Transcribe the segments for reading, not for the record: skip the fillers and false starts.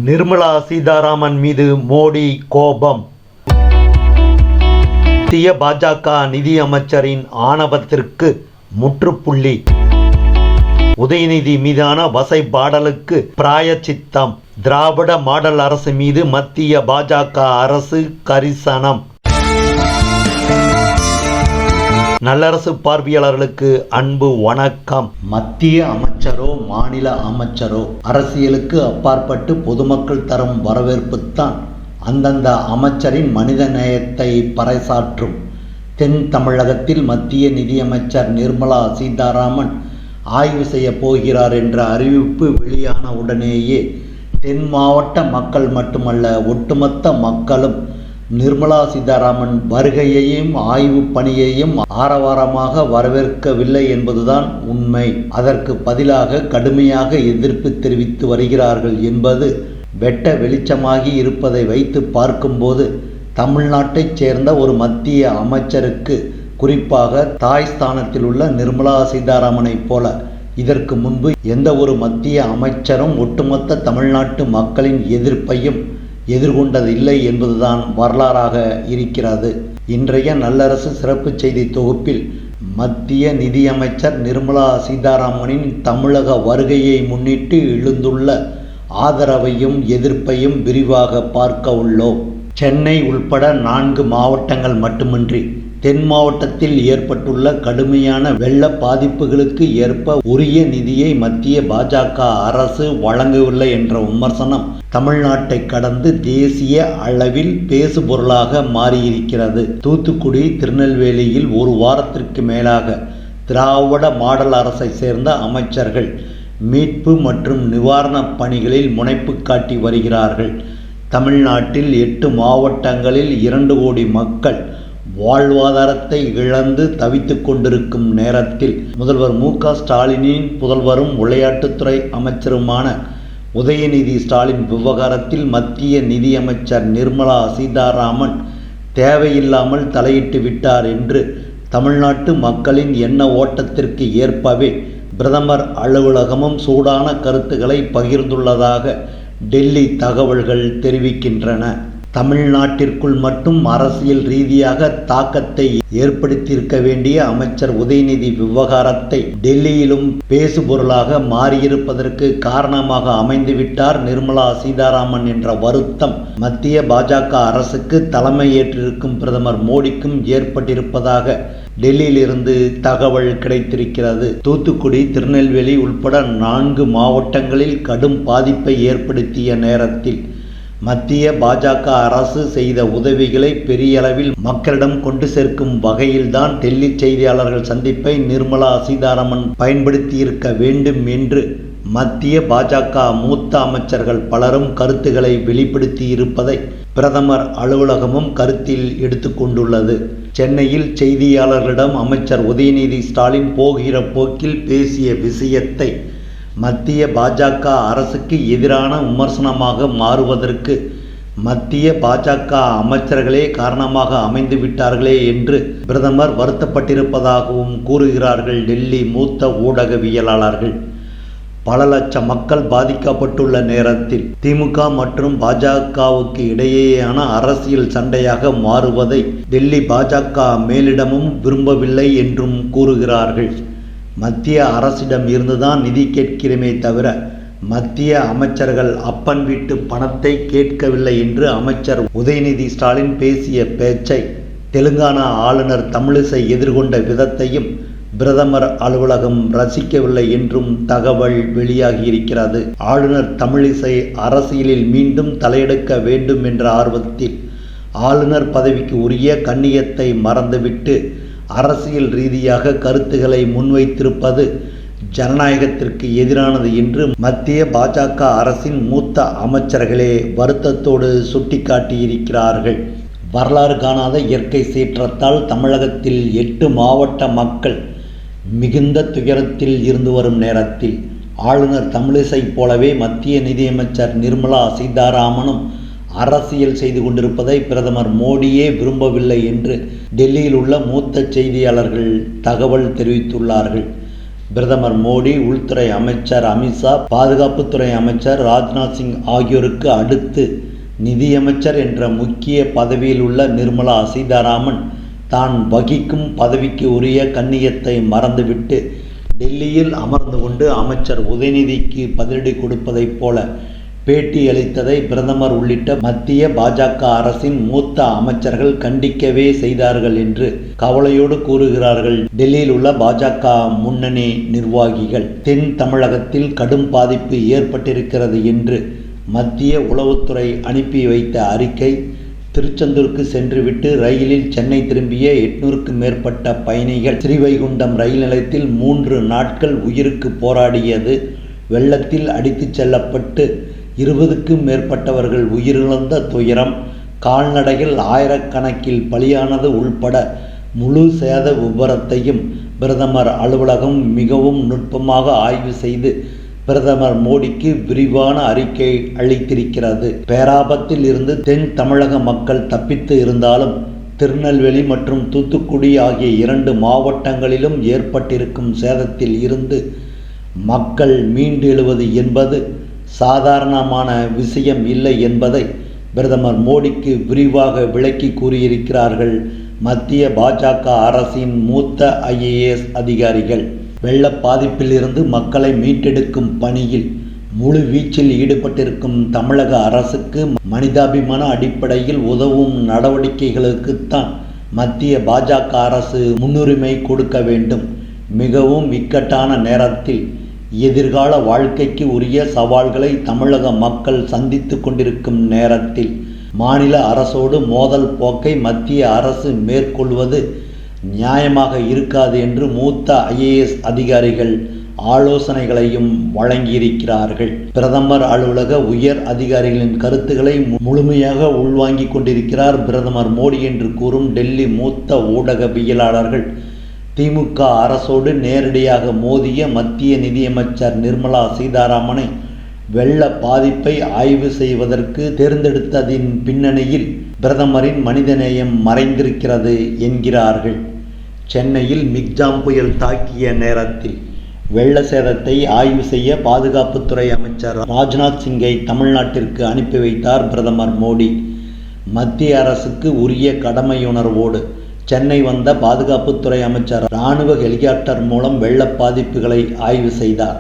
நிர்மலா சீதாராமன் மீது மோடி கோபம். மத்திய பாஜக நிதியமைச்சரின் ஆணவத்திற்கு முற்றுப்புள்ளி. உதயநிதி மீதான வசைபாடலுக்கு பிராயச்சித்தம். திராவிட மாடல் அரசு மீது மத்திய பாஜக அரசு கரிசனம். நல்லரசு பார்வையாளர்களுக்கு அன்பு வணக்கம். மத்திய அமைச்சரோ மாநில அமைச்சரோ அரசியலுக்கு அப்பாற்பட்டு பொதுமக்கள் தரும் வரவேற்புத்தான் அந்தந்த அமைச்சரின் மனித நேயத்தை பறைசாற்றும். தென் தமிழகத்தில் மத்திய நிதியமைச்சர் நிர்மலா சீதாராமன் ஆய்வு செய்ய போகிறார் என்ற அறிவிப்பு வெளியான உடனேயே தென் மாவட்ட மக்கள் மட்டுமல்ல, ஒட்டுமொத்த மக்களும் நிர்மலா சீதாராமன் வருகையையும் ஆய்வு பணியையும் ஆரவாரமாக வரவேற்கவில்லை என்பதுதான் உண்மை. அதற்கு பதிலாக கடுமையாக எதிர்ப்பு தெரிவித்து வருகிறார்கள் என்பது வெட்ட வெளிச்சமாகி இருப்பதை வைத்து பார்க்கும்போது, தமிழ்நாட்டைச் சேர்ந்த ஒரு மத்திய அமைச்சருக்கு, குறிப்பாக தாய் ஸ்தானத்தில் உள்ள நிர்மலா சீதாராமனைப் போல இதற்கு முன்பு எந்த ஒரு மத்திய அமைச்சரும் ஒட்டுமொத்த தமிழ்நாட்டு மக்களின் எதிர்ப்பையும் எதிர்கொண்டதில்லை என்பதுதான் வரலாறாக இருக்கிறது. இன்றைய நல்லரசு சிறப்பு செய்தி தொகுப்பில் மத்திய நிதியமைச்சர் நிர்மலா சீதாராமனின் தமிழக வருகையை முன்னிட்டு எழுந்துள்ள ஆதரவையும் எதிர்ப்பையும் விரிவாக பார்க்க உள்ளோம். சென்னை உள்பட 4 மாவட்டங்கள் மட்டுமின்றி தென் மாவட்டத்தில் ஏற்பட்டுள்ள கடுமையான வெள்ள பாதிப்புகளுக்கு ஏற்ப உரிய நிதியை மத்திய பாஜக அரசு வழங்கவில்லை என்ற விமர்சனம் தமிழ்நாட்டை கடந்து தேசிய அளவில் பேசுபொருளாக மாறியிருக்கிறது. தூத்துக்குடி, திருநெல்வேலியில் ஒரு வாரத்திற்கு மேலாக திராவிட மாடல் அரசை சேர்ந்த அமைச்சர்கள் மீட்பு மற்றும் நிவாரணப் பணிகளில் முனைப்பு காட்டி வருகிறார்கள். தமிழ்நாட்டில் 8 மாவட்டங்களில் 2 கோடி மக்கள் வாழ்வாதாரத்தை இழந்து தவித்து கொண்டிருக்கும் நேரத்தில் முதல்வர் மு.க. ஸ்டாலினின் புதல்வரும் விளையாட்டுத்துறை அமைச்சருமான உதயநிதி ஸ்டாலின் விவகாரத்தில் மத்திய நிதியமைச்சர் நிர்மலா சீதாராமன் தேவையில்லாமல் தலையிட்டு விட்டார் என்று தமிழ்நாட்டு மக்களின் எண்ண ஓட்டத்திற்கு ஏற்பவே பிரதமர் அலுவலகமும் சூடான கருத்துக்களை பகிர்ந்துள்ளதாக டெல்லி தகவல்கள் தெரிவிக்கின்றன. தமிழ்நாட்டிற்குள் மட்டும் அரசியல் ரீதியாக தாக்கத்தை ஏற்படுத்தியிருக்க வேண்டிய அமைச்சர் உதயநிதி விவகாரத்தை டெல்லியிலும் பேசுபொருளாக மாறியிருப்பதற்கு காரணமாக அமைந்துவிட்டார் நிர்மலா சீதாராமன் என்ற வருத்தம் மத்திய பாஜக அரசுக்கு தலைமை ஏற்றிருக்கும் பிரதமர் மோடிக்கும் ஏற்பட்டிருப்பதாக டெல்லியிலிருந்து தகவல் கிடைத்திருக்கிறது. தூத்துக்குடி, திருநெல்வேலி உள்பட 4 மாவட்டங்களில் கடும் பாதிப்பை ஏற்படுத்திய நேரத்தில் மத்திய பாஜக அரசு செய்த உதவிகளை பெரிய அளவில் மக்களிடம் கொண்டு சேர்க்கும் வகையில்தான் டெல்லி செய்தியாளர்கள் சந்திப்பை நிர்மலா சீதாராமன் பயன்படுத்தியிருக்க வேண்டும் என்று மத்திய பாஜக மூத்த அமைச்சர்கள் பலரும் கருத்துக்களை வெளிப்படுத்தி இருப்பதை பிரதமர் அலுவலகமும் கருத்தில் எடுத்துக்கொண்டுள்ளது. சென்னையில் செய்தியாளர்களிடம் அமைச்சர் உதயநிதி ஸ்டாலின் போகிற போக்கில் பேசிய விஷயத்தை மத்திய பாஜக அரசுக்கு எதிரான விமர்சனமாக மாறுவதற்கு மத்திய பாஜக அமைச்சர்களே காரணமாக அமைந்து விட்டார்களே என்று பிரதமர் வருத்தப்பட்டிருப்பதாகவும் கூறுகிறார்கள் டெல்லி மூத்த ஊடகவியலாளர்கள். பல லட்சம் மக்கள் பாதிக்கப்பட்டுள்ள நேரத்தில் திமுக மற்றும் பாஜகவுக்கு இடையேயான அரசியல் சண்டையாக மாறுவதை டெல்லி பாஜக மேலிடமும் விரும்பவில்லை என்றும் கூறுகிறார்கள். மத்திய அரசிடம் இருந்துதான் நிதி கேட்கிறமே தவிர மத்திய அமைச்சர்கள் அப்பன் வீட்டு பணத்தை கேட்கவில்லை என்று அமைச்சர் உதயநிதி ஸ்டாலின் பேசிய பேச்சை தெலுங்கானா ஆளுநர் தமிழிசை எதிர்கொண்ட விதத்தையும் பிரதமர் அலுவலகம் ரசிக்கவில்லை என்றும் தகவல் வெளியாகியிருக்கிறது. ஆளுநர் தமிழிசை அரசியலில் மீண்டும் தலையெடுக்க வேண்டும் என்ற ஆர்வத்தில் ஆளுநர் பதவிக்கு உரிய கண்ணியத்தை மறந்துவிட்டு அரசியல் ரீதியாக கருத்துக்களை முன்வைத்திருப்பது ஜனநாயகத்திற்கு எதிரானது என்று மத்திய பாஜக அரசின் மூத்த அமைச்சர்களே வருத்தத்தோடு சுட்டிக்காட்டியிருக்கிறார்கள். வரலாறு காணாத இயற்கை சீற்றத்தால் தமிழகத்தில் 8 மாவட்ட மக்கள் மிகுந்த துயரத்தில் இருந்து வரும் நேரத்தில் ஆளுநர் தமிழிசை போலவே மத்திய நிதியமைச்சர் நிர்மலா சீதாராமனும் அரசியல் செய்து கொண்டிருப்பதை பிரதமர் மோடியே விரும்பவில்லை என்று டெல்லியில் உள்ள மூத்த செய்தியாளர்கள் தகவல் தெரிவித்துள்ளார்கள். பிரதமர் மோடி, உள்துறை அமைச்சர் அமித்ஷா, பாதுகாப்புத்துறை அமைச்சர் ராஜ்நாத் சிங் ஆகியோருக்கு அடுத்து நிதியமைச்சர் என்ற முக்கிய பதவியில் உள்ள நிர்மலா சீதாராமன் தான் வகிக்கும் பதவிக்கு உரிய கண்ணியத்தை மறந்துவிட்டு டெல்லியில் அமர்ந்து கொண்டு அமைச்சர் உதயநிதிக்கு பதிலடி கொடுப்பதைப் போல பேட்டி அளித்ததை பிரதமர் உள்ளிட்ட மத்திய பாஜக அரசின் மூத்த அமைச்சர்கள் கண்டிக்கவே செய்தார்கள் என்று கவலையோடு கூறுகிறார்கள் டெல்லியில் உள்ள பாஜக முன்னணி நிர்வாகிகள். தென் தமிழகத்தில் கடும் பாதிப்பு ஏற்பட்டிருக்கிறது என்று மத்திய உளவுத்துறை அனுப்பி வைத்த அறிக்கை, திருச்செந்தூருக்கு சென்றுவிட்டு ரயிலில் சென்னை திரும்பிய 800க்கும் மேற்பட்ட பயணிகள் ஸ்ரீவைகுண்டம் ரயில் நிலையத்தில் 3 நாட்கள் உயிருக்கு போராடியது, வெள்ளத்தில் அடித்துச் செல்லப்பட்டு 20க்கும் மேற்பட்டவர்கள் உயிரிழந்த துயரம், கால்நடைகள் ஆயிரக்கணக்கில் பலியானது உள்பட முழு சேத விபரத்தையும் பிரதமர் அலுவலகம் மிகவும் நுட்பமாக ஆய்வு செய்து பிரதமர் மோடிக்கு விரிவான அறிக்கை அளித்திருக்கிறது. பேராபத்தில் இருந்து தென் தமிழக மக்கள் தப்பித்து இருந்தாலும் திருநெல்வேலி மற்றும் தூத்துக்குடி ஆகிய 2 மாவட்டங்களிலும் ஏற்பட்டிருக்கும் சேதத்தில் இருந்து மக்கள் மீண்டெழுவது என்பது சாதாரணமான விஷயம் இல்லை என்பதை பிரதமர் மோடிக்கு விரிவாக விளக்கி கூறியிருக்கிறார்கள் மத்திய பாஜக அரசின் மூத்த IAS அதிகாரிகள். வெள்ள பாதிப்பில் இருந்து மக்களை மீட்டெடுக்கும் பணியில் முழு வீச்சில் ஈடுபட்டிருக்கும் தமிழக அரசுக்கு மனிதாபிமான அடிப்படையில் உதவும் நடவடிக்கைகளுக்குத்தான் மத்திய பாஜக அரசு முன்னுரிமை கொடுக்க வேண்டும். மிகவும் இக்கட்டான நேரத்தில் எதிர்கால வாழ்க்கைக்கு உரிய சவால்களை தமிழக மக்கள் சந்தித்து கொண்டிருக்கும் நேரத்தில் மாநில அரசோடு மோதல் போக்கை மத்திய அரசு மேற்கொள்வது நியாயமாக இருக்காது என்று மூத்த IAS அதிகாரிகள் ஆலோசனைகளையும் வழங்கியிருக்கிறார்கள். பிரதமர் அலுவலக உயர் அதிகாரிகளின் கருத்துக்களை முழுமையாக உள்வாங்கிக் கொண்டிருக்கிறார் பிரதமர் மோடி என்று கூறும் டெல்லி மூத்த ஊடகவியலாளர்கள். திமுக அரசோடு நேரடியாக மோதிய மத்திய நிதியமைச்சர் நிர்மலா சீதாராமனை வெள்ள பாதிப்பை ஆய்வு செய்வதற்கு தேர்ந்தெடுத்ததின் பின்னணியில் பிரதமரின் மனிதநேயம் மறைந்திருக்கிறது என்கிறார்கள். சென்னையில் மிக்ஜாம் புயல் தாக்கிய நேரத்தில் வெள்ள சேதத்தை ஆய்வு செய்ய பாதுகாப்புத்துறை அமைச்சர் ராஜ்நாத் சிங்கை தமிழ்நாட்டிற்கு அனுப்பி வைத்தார் பிரதமர் மோடி. மத்திய அரசுக்கு உரிய கடமையுணர்வோடு சென்னை வந்த பாதுகாப்புத்துறை அமைச்சர் இராணுவ ஹெலிகாப்டர் மூலம் வெள்ள பாதிப்புகளை ஆய்வு செய்தார்.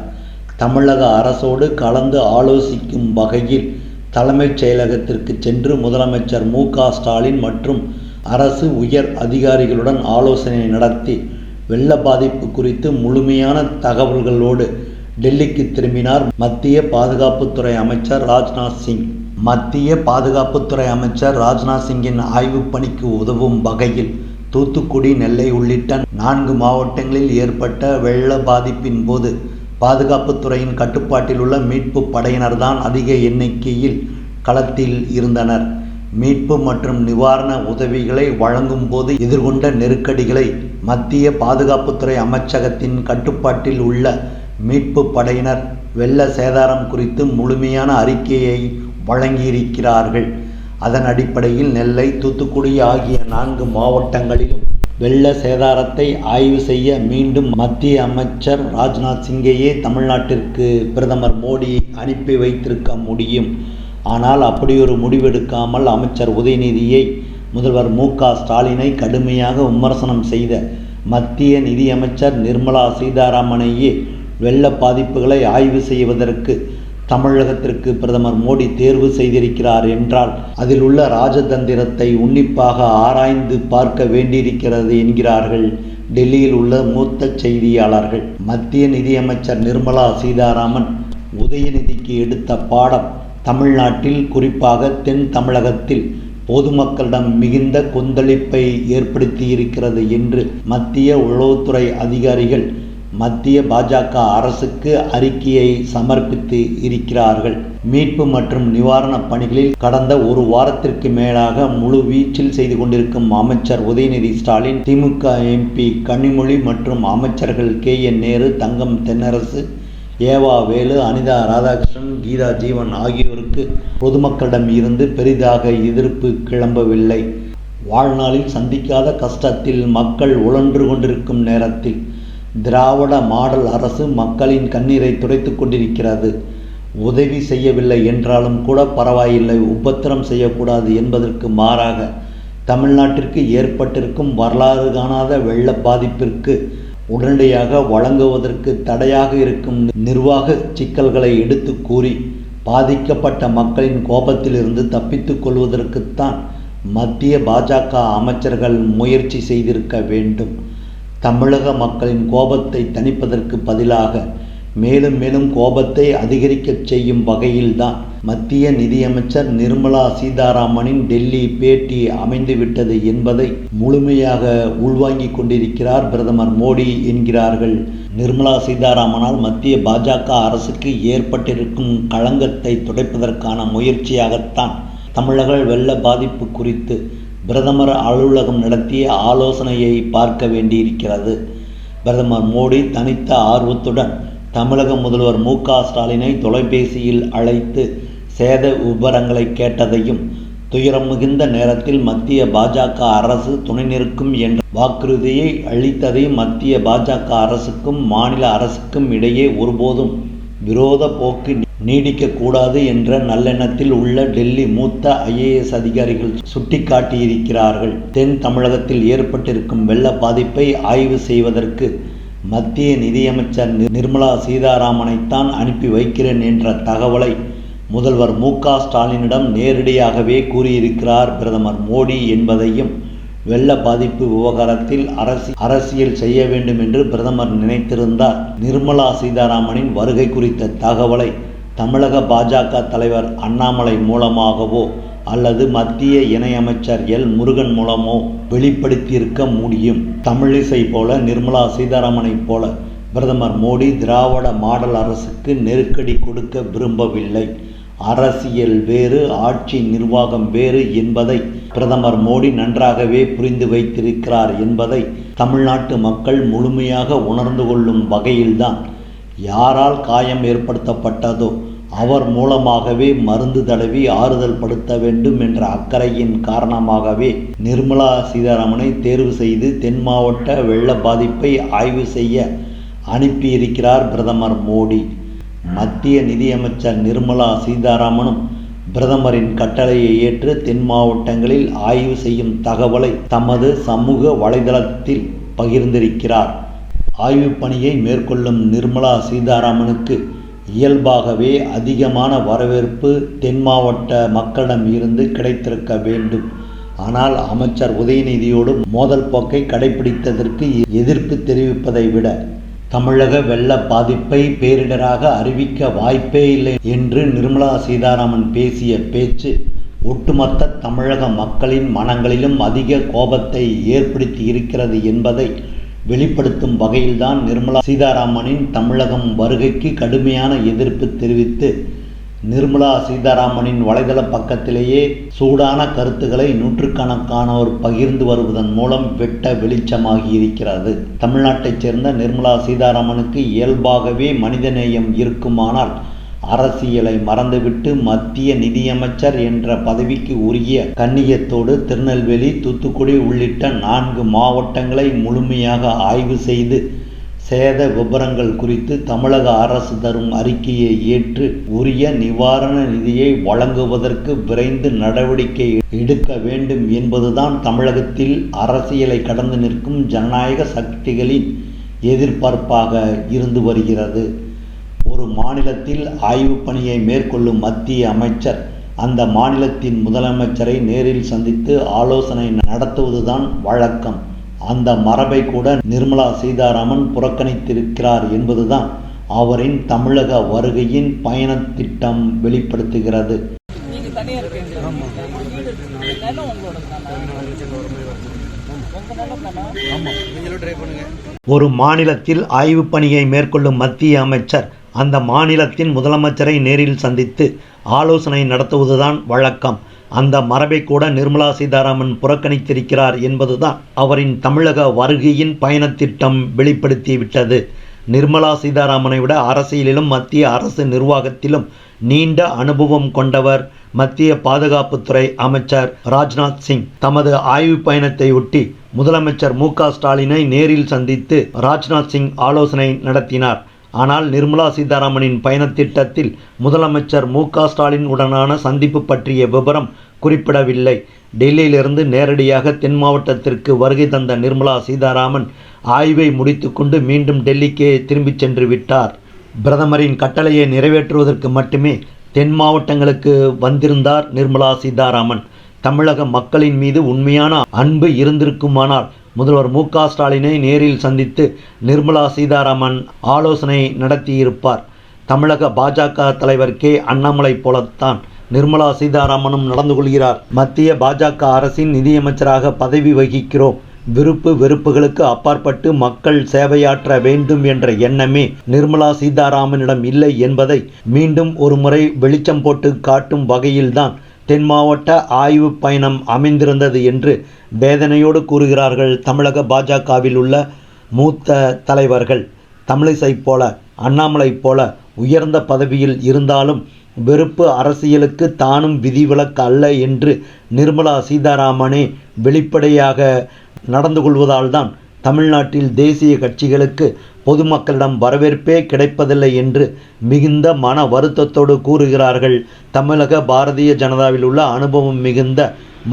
தமிழக அரசோடு கலந்து ஆலோசிக்கும் வகையில் தலைமைச் செயலகத்திற்கு சென்று முதலமைச்சர் MK ஸ்டாலின் மற்றும் அரசு உயர் அதிகாரிகளுடன் ஆலோசனை நடத்தி வெள்ள பாதிப்பு குறித்து முழுமையான தகவல்களோடு டெல்லிக்கு திரும்பினார் மத்திய பாதுகாப்புத்துறை அமைச்சர் ராஜ்நாத் சிங். மத்திய பாதுகாப்புத்துறை அமைச்சர் ராஜ்நாத் சிங்கின் ஆய்வு பணிக்கு உதவும் வகையில் தூத்துக்குடி, நெல்லை உள்ளிட்ட 4 மாவட்டங்களில் ஏற்பட்ட வெள்ள பாதிப்பின் போது பாதுகாப்புத்துறையின் கட்டுப்பாட்டில் உள்ள மீட்பு படையினர்தான் அதிக எண்ணிக்கையில் களத்தில் இருந்தனர். மீட்பு மற்றும் நிவாரண உதவிகளை வழங்கும் போது எதிர்கொண்ட நெருக்கடிகளை மத்திய பாதுகாப்புத்துறை அமைச்சகத்தின் கட்டுப்பாட்டில் உள்ள மீட்பு படையினர் வெள்ள சேதாரம் குறித்து முழுமையான அறிக்கையை வழங்கியிருக்கிறார்கள். அதன் அடிப்படையில் நெல்லை, தூத்துக்குடி ஆகிய 4 மாவட்டங்களிலும் வெள்ள சேதாரத்தை ஆய்வு செய்ய மீண்டும் மத்திய அமைச்சர் ராஜ்நாத் சிங்கையே தமிழ்நாட்டிற்கு பிரதமர் மோடி அனுப்பி வைத்திருக்க முடியும். ஆனால் அப்படியொரு முடிவெடுக்காமல் அமைச்சர் உதயநிதியை, முதல்வர் MK ஸ்டாலினை கடுமையாக விமர்சனம் செய்த மத்திய நிதியமைச்சர் நிர்மலா சீதாராமனையே வெள்ள பாதிப்புகளை ஆய்வு செய்வதற்கு தமிழகத்திற்கு பிரதமர் மோடி தேர்வு செய்திருக்கிறார் என்றால் அதில் உள்ள ராஜதந்திரத்தை உன்னிப்பாக ஆராய்ந்து பார்க்க வேண்டியிருக்கிறது என்கிறார்கள் டெல்லியில் உள்ள மூத்த செய்தியாளர்கள். மத்திய நிதியமைச்சர் நிர்மலா சீதாராமன் உதயநிதிக்கு எடுத்த பாடம் தமிழ்நாட்டில், குறிப்பாக தென் தமிழகத்தில் பொதுமக்களிடம் மிகுந்த கொந்தளிப்பை ஏற்படுத்தியிருக்கிறது என்று மத்திய உளவுத்துறை அதிகாரிகள் மத்திய பாஜக அரசுக்கு அறிக்கையை சமர்ப்பித்து இருக்கிறார்கள். மீட்பு மற்றும் நிவாரணப் பணிகளில் கடந்த 1 வாரத்திற்கு மேலாக முழு வீச்சில் செய்து கொண்டிருக்கும் அமைச்சர் உதயநிதி ஸ்டாலின், திமுக MP கனிமொழி மற்றும் அமைச்சர்கள் KN நேரு, தங்கம் தென்னரசு, ஏவா வேலு, அனிதா ராதாகிருஷ்ணன், கீதா ஜீவன் ஆகியோருக்கு பொதுமக்களிடம் இருந்து பெரிதாக எதிர்ப்பு கிளம்பவில்லை. வாழ்நாளில் சந்திக்காத கஷ்டத்தில் மக்கள் உழன்று கொண்டிருக்கும் நேரத்தில் திராவிட மாடல் அரசு மக்களின் கண்ணீரை துடைத்து கொண்டிருக்கிறது. உதவி செய்யவில்லை என்றாலும் கூட பரவாயில்லை, உபத்திரம் செய்யக்கூடாது என்பதற்கு மாறாக தமிழ்நாட்டிற்கு ஏற்பட்டிருக்கும் வரலாறு காணாத வெள்ள பாதிப்பிற்கு உடனடியாக வழங்குவதற்கு தடையாக இருக்கும் நிர்வாக சிக்கல்களை எடுத்து கூறி பாதிக்கப்பட்ட மக்களின் கோபத்திலிருந்து தப்பித்துக் கொள்வதற்குத்தான் மத்திய பாஜக அமைச்சர்கள் முயற்சி செய்திருக்க வேண்டும். தமிழக மக்களின் கோபத்தை தணிப்பதற்கு பதிலாக மேலும் மேலும் கோபத்தை அதிகரிக்கச் செய்யும் வகையில்தான் மத்திய நிதியமைச்சர் நிர்மலா சீதாராமனின் டெல்லி பேட்டி அமைந்துவிட்டது என்பதை முழுமையாக உள்வாங்கிக் கொண்டிருக்கிறார் பிரதமர் மோடி என்கிறார்கள். நிர்மலா சீதாராமனால் மத்திய பாஜக அரசுக்கு ஏற்பட்டிருக்கும் களங்கத்தை துடைப்பதற்கான முயற்சியாகத்தான் தமிழக வெள்ள பாதிப்பு குறித்து பிரதமர் அலுவலகம் நடத்திய ஆலோசனையை பார்க்க வேண்டியிருக்கிறது. பிரதமர் மோடி தனித்த ஆர்வத்துடன் தமிழக முதல்வர் மு.க. ஸ்டாலினை தொலைபேசியில் அழைத்து சேத விபரங்களை கேட்டதையும், துயரம் மிகுந்த நேரத்தில் மத்திய பாஜக அரசு துணை நிற்கும் என்ற வாக்குறுதியை அளித்ததையும், மத்திய பாஜக அரசுக்கும் மாநில அரசுக்கும் இடையே ஒருபோதும் விரோத போக்கு நீடிக்கக்கூடாது என்ற நல்லெண்ணத்தில் உள்ள டெல்லி மூத்த IAS அதிகாரிகள் சுட்டிக்காட்டியிருக்கிறார்கள். தென் தமிழகத்தில் ஏற்பட்டிருக்கும் வெள்ள பாதிப்பை ஆய்வு செய்வதற்கு மத்திய நிதியமைச்சர் நிர்மலா சீதாராமனைத்தான் அனுப்பி வைக்கிறேன் என்ற தகவலை முதல்வர் மு.க. ஸ்டாலினிடம் நேரடியாகவே கூறியிருக்கிறார் பிரதமர் மோடி என்பதையும், வெள்ள பாதிப்பு விவகாரத்தில் அரசியல் செய்ய வேண்டும் என்று பிரதமர் நினைத்திருந்தார். நிர்மலா சீதாராமனின் வருகை குறித்த தகவலை தமிழக பாஜக தலைவர் அண்ணாமலை மூலமாகவோ அல்லது மத்திய இணையமைச்சர் எல் முருகன் மூலமோ வெளிப்படுத்தியிருக்க முடியும். தமிழிசை போல நிர்மலா சீதாராமனைப் போல பிரதமர் மோடி திராவிட மாடல் அரசுக்கு நெருக்கடி கொடுக்க விரும்பவில்லை. அரசியல் வேறு, ஆட்சி நிர்வாகம் வேறு என்பதை பிரதமர் மோடி நன்றாகவே புரிந்து வைத்திருக்கிறார் என்பதை தமிழ்நாட்டு மக்கள் முழுமையாக உணர்ந்து கொள்ளும் வகையில்தான் யாரால் காயம் ஏற்படுத்தப்பட்டதோ அவர் மூலமாகவே மருந்து தடவி ஆறுதல் படுத்த வேண்டும் என்ற அக்கறையின் காரணமாகவே நிர்மலா சீதாராமனை தேர்வு செய்து தென் மாவட்ட வெள்ள பாதிப்பை ஆய்வு செய்ய அனுப்பியிருக்கிறார் பிரதமர் மோடி. மத்திய நிதியமைச்சர் நிர்மலா சீதாராமனும் பிரதமரின் கட்டளையை ஏற்று தென் மாவட்டங்களில் ஆய்வு செய்யும் தகவலை தமது சமூக வலைதளத்தில் பகிர்ந்திருக்கிறார். ஆய்வு பணியை மேற்கொள்ளும் நிர்மலா சீதாராமனுக்கு இயல்பாகவே அதிகமான வரவேற்பு தென் மாவட்ட மக்களிடம் இருந்து கிடைத்திருக்க வேண்டும். ஆனால் அமைச்சர் உதயநிதியோடு மோதல் போக்கை கடைபிடித்ததற்கு எதிர்ப்பு தெரிவிப்பதை விட தமிழக வெள்ள பாதிப்பை பேரிடராக அறிவிக்க வாய்ப்பே இல்லை என்று நிர்மலா சீதாராமன் பேசிய பேச்சு ஒட்டுமொத்த தமிழக மக்களின் மனங்களிலும் அதிக கோபத்தை ஏற்படுத்தி இருக்கிறது என்பதை வெளிப்படுத்தும் வகையில்தான் நிர்மலா சீதாராமனின் தமிழகம் வருகைக்கு கடுமையான எதிர்ப்பு தெரிவித்து நிர்மலா சீதாராமனின் வலைதள பக்கத்திலேயே சூடான கருத்துக்களை நூற்றுக்கணக்கானோர் பகிர்ந்து வருவதன் மூலம் வெட்ட வெளிச்சமாகியிருக்கிறது. தமிழ்நாட்டைச் சேர்ந்த நிர்மலா சீதாராமனுக்கு இயல்பாகவே மனிதநேயம் இருக்குமானால் அரசியலை மறந்துவிட்டு மத்திய நிதியமைச்சர் என்ற பதவிக்கு உரிய கண்ணியத்தோடு திருநெல்வேலி, தூத்துக்குடி உள்ளிட்ட 4 மாவட்டங்களை முழுமையாக ஆய்வு செய்து சேத விபரங்கள் குறித்து தமிழக அரசு தரும் அறிக்கையை ஏற்று உரிய நிவாரண நிதியை வழங்குவதற்கு விரைந்து நடவடிக்கை எடுக்க வேண்டும் என்பதுதான் தமிழகத்தில் அரசியலை கடந்து நிற்கும் ஜனநாயக சக்திகளின் எதிர்பார்ப்பாக இருந்து வருகிறது. ஒரு மாநிலத்தில் ஆய்வு பணியை மேற்கொள்ளும் மத்திய அமைச்சர் அந்த மாநிலத்தின் முதலமைச்சரை நேரில் சந்தித்து ஆலோசனை நடத்துவதுதான் வழக்கம். அந்த மரபை கூட நிர்மலா சீதாராமன் புறக்கணித்திருக்கிறார் என்பதுதான் அவரின் தமிழக வருகையின் பயணத் திட்டம் வெளிப்படுத்துகிறது. ஒரு மாநிலத்தில் ஆய்வு பணியை மேற்கொள்ளும் மத்திய அமைச்சர் அந்த மாநிலத்தின் முதலமைச்சரை நேரில் சந்தித்து ஆலோசனை நடத்துவதுதான் வழக்கம். அந்த மரபை கூட நிர்மலா சீதாராமன் புறக்கணித்திருக்கிறார் என்பதுதான் அவரின் தமிழக வருகையின் பயணத்திட்டம் வெளிப்படுத்திவிட்டது. நிர்மலா சீதாராமனை விட அரசியலிலும் மத்திய அரசு நிர்வாகத்திலும் நீண்ட அனுபவம் கொண்டவர் மத்திய பாதுகாப்புத்துறை அமைச்சர் ராஜ்நாத் சிங். தமது ஆய்வு பயணத்தையொட்டி முதலமைச்சர் மு.க. ஸ்டாலினை நேரில் சந்தித்து ராஜ்நாத் சிங் ஆலோசனை நடத்தினார். ஆனால் நிர்மலா சீதாராமனின் பயணத்திட்டத்தில் முதலமைச்சர் மு.க. ஸ்டாலின் உடனான சந்திப்பு பற்றிய விவரம் குறிப்பிடவில்லை. டெல்லியிலிருந்து நேரடியாக தென் மாவட்டத்திற்கு வருகை தந்த நிர்மலா சீதாராமன் ஆய்வை முடித்துக்கொண்டு மீண்டும் டெல்லிக்கே திரும்பிச் சென்று விட்டார். பிரதமரின் கட்டளையை நிறைவேற்றுவதற்கு மட்டுமே தென் மாவட்டங்களுக்கு வந்திருந்தார் நிர்மலா சீதாராமன். தமிழக மக்களின் மீது உண்மையான அன்பு இருந்திருக்குமானால் முதல்வர் மு.க. ஸ்டாலினை நேரில் சந்தித்து நிர்மலா சீதாராமன் ஆலோசனை நடத்தியிருப்பார். தமிழக பாஜக தலைவர் கே. அண்ணாமலை போலத்தான் நிர்மலா சீதாராமனும் நடந்து கொள்கிறார். மத்திய பாஜக அரசின் நிதியமைச்சராக பதவி வகிக்கிறோம். விருப்பு வெறுப்புகளுக்கு அப்பாற்பட்டு மக்கள் சேவையாற்ற வேண்டும் என்ற எண்ணமே நிர்மலா சீதாராமனிடம் இல்லை என்பதை மீண்டும் ஒருமுறை வெளிச்சம் போட்டு காட்டும் வகையில்தான் தென் மாவட்ட ஆய்வு பயணம் அமைந்திருந்தது என்று வேதனையோடு கூறுகிறார்கள் தமிழக பாஜகவில் உள்ள மூத்த தலைவர்கள். தமிழிசை போல அண்ணாமலை போல உயர்ந்த பதவியில் இருந்தாலும் வெறுப்பு அரசியலுக்கு தானும் விதிவிலக்கு அல்ல என்று நிர்மலா சீதாராமனே வெளிப்படையாக நடந்து கொள்வதால்தான் தமிழ்நாட்டில் தேசிய கட்சிகளுக்கு பொதுமக்களிடம் வரவேற்பே கிடைப்பதில்லை என்று மிகுந்த மன வருத்தத்தோடு கூறுகிறார்கள் தமிழக பாரதிய ஜனதாவில் உள்ள அனுபவம் மிகுந்த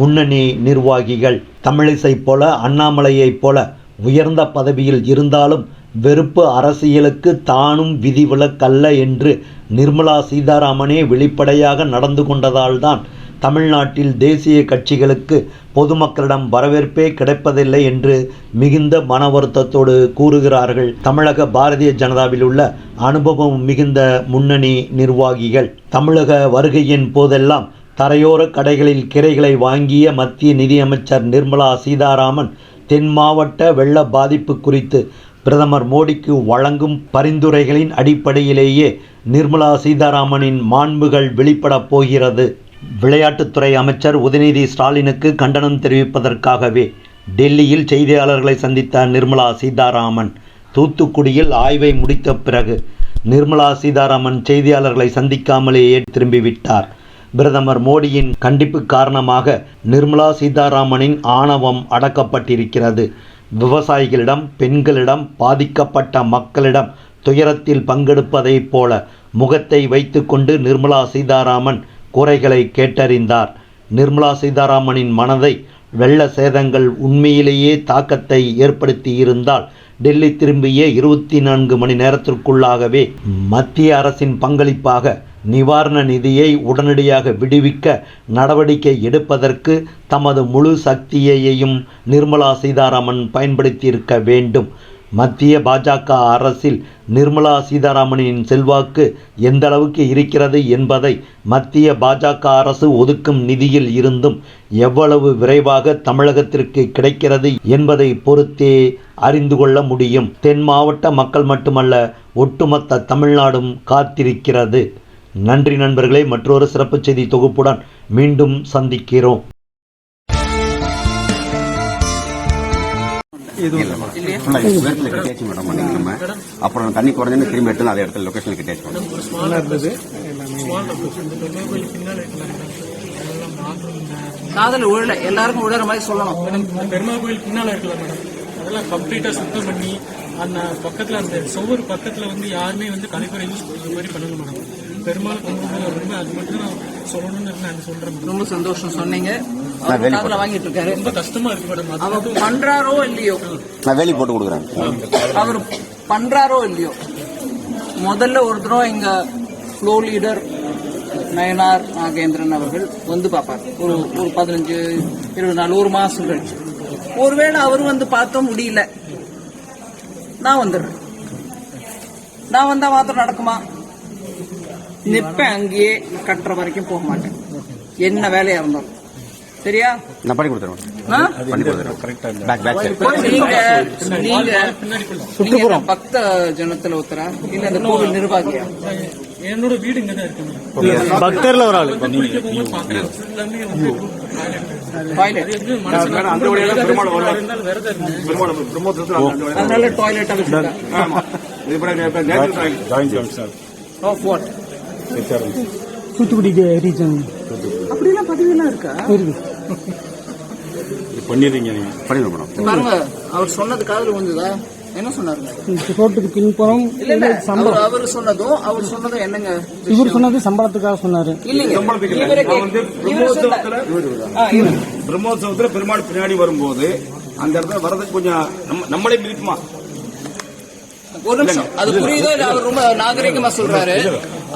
முன்னணி நிர்வாகிகள். தமிழிசை போல அண்ணாமலையைப் போல உயர்ந்த பதவியில் இருந்தாலும் வெறுப்பு அரசியலுக்கு தானும் விதிவிலக்கல்ல என்று நிர்மலா சீதாராமனே வெளிப்படையாக நடந்து கொண்டதால்தான் தமிழ்நாட்டில் தேசிய கட்சிகளுக்கு பொதுமக்களிடம் வரவேற்பே கிடைப்பதில்லை என்று மிகுந்த மன வருத்தத்தோடு கூறுகிறார்கள் தமிழக பாரதிய ஜனதாவில் உள்ள அனுபவம் மிகுந்த முன்னணி நிர்வாகிகள். தமிழக வருகையின் போதெல்லாம் தரையோர கடைகளில் கிரைகளை வாங்கிய மத்திய நிதியமைச்சர் நிர்மலா சீதாராமன் தென் மாவட்ட வெள்ள பாதிப்பு குறித்து பிரதமர் மோடிக்கு வழங்கும் பரிந்துரைகளின் அடிப்படையிலேயே நிர்மலா சீதாராமனின் மாண்புகள் வெளிப்படப் போகிறது. விளையாட்டுத்துறை அமைச்சர் உதயநிதி ஸ்டாலினுக்கு கண்டனம் தெரிவிப்பதற்காகவே டெல்லியில் செய்தியாளர்களை சந்தித்த நிர்மலா சீதாராமன் தூத்துக்குடியில் ஆய்வை முடித்த பிறகு நிர்மலா சீதாராமன் செய்தியாளர்களை சந்திக்காமலேயே திரும்பிவிட்டார். பிரதமர் மோடியின் கண்டிப்பு காரணமாக நிர்மலா சீதாராமனின் ஆணவம் அடக்கப்பட்டிருக்கிறது. விவசாயிகளிடம், பெண்களிடம், பாதிக்கப்பட்ட மக்களிடம் துயரத்தில் பங்கெடுப்பதைப் போல முகத்தை வைத்துக்கொண்டு நிர்மலா சீதாராமன் குறைகளை கேட்டறிந்தார். நிர்மலா சீதாராமனின் மனதை வெள்ள சேதங்கள் உண்மையிலேயே தாக்கத்தை ஏற்படுத்தியிருந்தால் டெல்லி திரும்பிய 24 மணி நேரத்திற்குள்ளாகவே மத்திய அரசின் பங்களிப்பாக நிவாரண நிதியை உடனடியாக விடுவிக்க நடவடிக்கை எடுப்பதற்கு தமது முழு சக்தியையும் நிர்மலா சீதாராமன் பயன்படுத்தியிருக்க வேண்டும். மத்திய பாஜக அரசில் நிர்மலா சீதாராமனின் செல்வாக்கு எந்த அளவுக்கு இருக்கிறது என்பதை மத்திய பாஜக அரசு ஒதுக்கும் நிதியில் இருந்தும் எவ்வளவு விரைவாக தமிழகத்திற்கு கிடைக்கிறது என்பதை பொறுத்தே அறிந்து கொள்ள முடியும். தென் மாவட்ட மக்கள் மட்டுமல்ல, ஒட்டுமொத்த தமிழ்நாடும் காத்திருக்கிறது. நன்றி நண்பர்களே. மற்றொரு சிறப்பு செய்தி தொகுப்புடன் மீண்டும் சந்திக்கிறோம். அப்புறம் தண்ணி குறைஞ்சு திரும்பி எடுத்து அதே இடத்துல லொகேஷனுக்கு டேச் பண்ணும். காதல் உழல எல்லாருக்கும் உழற மாதிரி சொல்லணும். பெருமாள் கோயில் பின்னால இருக்கல மேடம், அதெல்லாம் கம்ப்ளீட்டா சுத்தம் பண்ணி அந்த பக்கத்துல அந்த சுவர் பக்கத்துல யாருமே கழிப்பறை யூஸ் பண்ற மாதிரி பண்ணணும் மேடம். பெருமாள் கும்பிடுறது ரொம்ப அது மட்டும் நான் சொல்லணும்னு நான் சொல்றேன். ரொம்ப சந்தோஷம் சொன்னீங்க. வாங்கிட்டு இருக்காரு. ரொம்ப கஷ்டமா இருக்கு மேடம். அவர் பண்றாரோ இல்லையோ, நான் வேலி போட்டு கொடுக்குறேன். அவர் பண்றாரோ இல்லையோ, முதல்ல ஒரு தடவை எங்க ஃப்ளோ லீடர் நயனார் நாகேந்திரன் அவர்கள் பார்ப்பார். ஒரு 15-20 நாள், ஒரு மாசம் கழிச்சு. ஒருவேளை அவர் பார்த்தோம் முடியல, நான் வந்துடுறேன். நான் வந்தா மாத்திரம் நடக்குமா? நிப்பேன் அங்கேயே, கட்டுற வரைக்கும் போக மாட்டேன், என்ன வேலையா இருந்தாலும். சரியா? நான் பண்ணி கொடுத்துறேன். நீங்க பக்த ஜனத்துல ஒருத்தரா இல்ல அந்த கோவில் நிர்வாகியா? என்னோட வீடு இங்கதான் இருக்கு. பக்தர்ல ஒரு ஆளு. அதனால டாய்லெட் joint commissioner of what Thoothukudi region அப்படிலாம் பதவியெல்லாம் இருக்கா? இருக்கு. பண்ணிடுறீங்க நீங்க. பண்ணிடுவோம் மேடம். பாருங்க, அவர் சொன்னது காதுல விழுந்ததா? என்ன சொன்னாருங்க? ரிப்போர்ட்டுக்கு பின்புறம் இல்ல இல்ல, அவர் சொன்னதும் என்னங்க? இவர் சொன்னது சம்பளத்துக்காக சொன்னாரு. இல்லைங்க, பிரம்மோத்சவத்துல பெருமாள் பின்னாடி வரும்போது அந்த இடத்துல வரதுக்கு கொஞ்சம் நம்மளே மிதிக்குமா? ஒரு நிமிஷம், அது புரியுதோ இல்ல? அவர் ரொம்ப நாகரிகமா சொல்றாரு,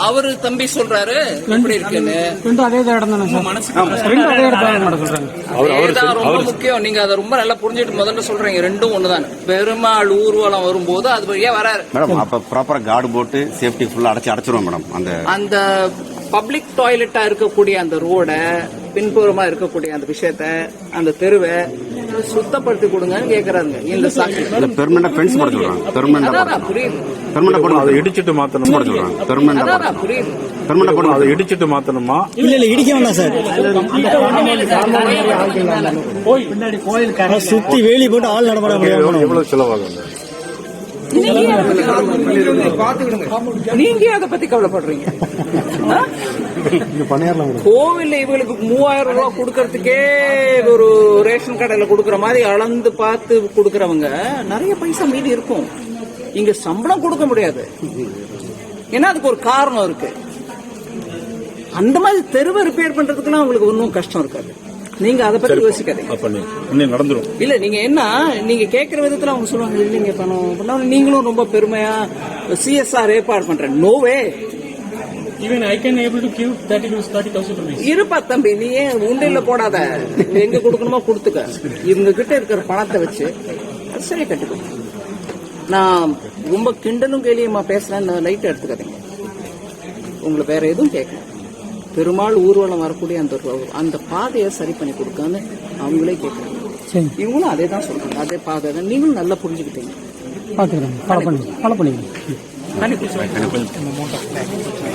அவரு தம்பி சொல்றாரு எப்படி இருக்குன்னு. ரெண்டும் அதே இடம் தானே சார்? ரெண்டும் அதே இடம் சொல்றாங்க. அதுதான் ரொம்ப முக்கியம். நீங்க அதை ரொம்ப நல்லா புரிஞ்சுட்டு முதல்ல சொல்றீங்க, ரெண்டும் ஒண்ணுதான். பெருமாள் ஊர்வலம் வரும்போது அது வழியா வராரு மேடம். அப்ப ப்ராப்பரா கார்டு போட்டு சேஃப்டி ஃபுல்லா அடைச்சிருவோம் மேடம். அந்த பப்ளிக் டாய்லெட்டா இருக்கக்கூடிய அந்த ரோட பின்புறமா இருக்கக்கூடிய அந்த விஷயத்த, அந்த தெருவை சுத்தப்படுத்தி கொடுங்கன்னு கேக்குறாங்க. இந்த சாக்கு பெர்மனன்ட் ஃபென்ஸ் போட சொல்றாங்க. பெர்மனன்ட் புரியுது. பெர்மனன்ட் போட அதை இடிச்சிட்டு மாத்தணும் போட சொல்றாங்க. பெர்மனன்ட் புரியுது. பெர்மனன்ட் போட அதை இடிச்சிட்டு மாத்தணுமா? இல்ல இடிக்க வேண்டாம் சார். பின்னாடி கோயில் சுத்தி வேலி போட்டு ஆள் நடமாட முடியாது. எவ்வளவு செலவாகும்? நீங்க அதை பத்தி கவலைப்படுறீங்க? கோவில்ல இவங்களுக்கு 3000 ரூபாய் கொடுக்கறதுக்கே ஒரு ரேஷன் கடையில கொடுக்கற மாதிரி அளந்து பார்த்து கொடுக்கறவங்க நிறைய பைசா மீதி இருக்கும். இங்க சம்பளம் கொடுக்க முடியாது. ஏன்னா அதுக்கு ஒரு காரணம் இருக்கு. அந்த மாதிரி தெருவை ரிப்பேர் பண்றதுக்குலாம் உங்களுக்கு ஒன்னும் கஷ்டம் இருக்காது. நீங்க அதை பத்தி யோசிக்காதீங்க. நடந்துரும். இல்ல நீங்க என்ன, நீங்க கேட்கிற விதத்துல அவங்க சொல்லுவாங்க, இல்லைங்க பணம் நீங்களும் ரொம்ப பெருமையா CSR ஏற்பாடு பண்றேன். நோவே. Even I can able to give 30,000 rupees. இருப்பா தம்பி, நீ ஏன் உண்டில போடாத, எங்க கொடுக்கணுமோ கொடுத்துக்க. இவங்க கிட்ட இருக்கிற பணத்தை வச்சு அது சரியா கட்டுக்கோ. நான் ரொம்ப கிண்டலும் கேலியமா பேசுறேன்னு லைட் எடுத்துக்காதீங்க. உங்களுக்கு வேற எதுவும் கேட்கல. பெருமாள் ஊர்வலம் வரக்கூடிய அந்த பாதையை சரி பண்ணி கொடுக்கான்னு அவங்களே கேட்கறாங்க. இவங்களும் அதே தான் சொல்றாங்க, அதே பாதை தான். நீங்களும் நல்லா புரிஞ்சுக்கிட்டீங்க. பாத்துக்கிறேன். ஃபாலோ பண்ணி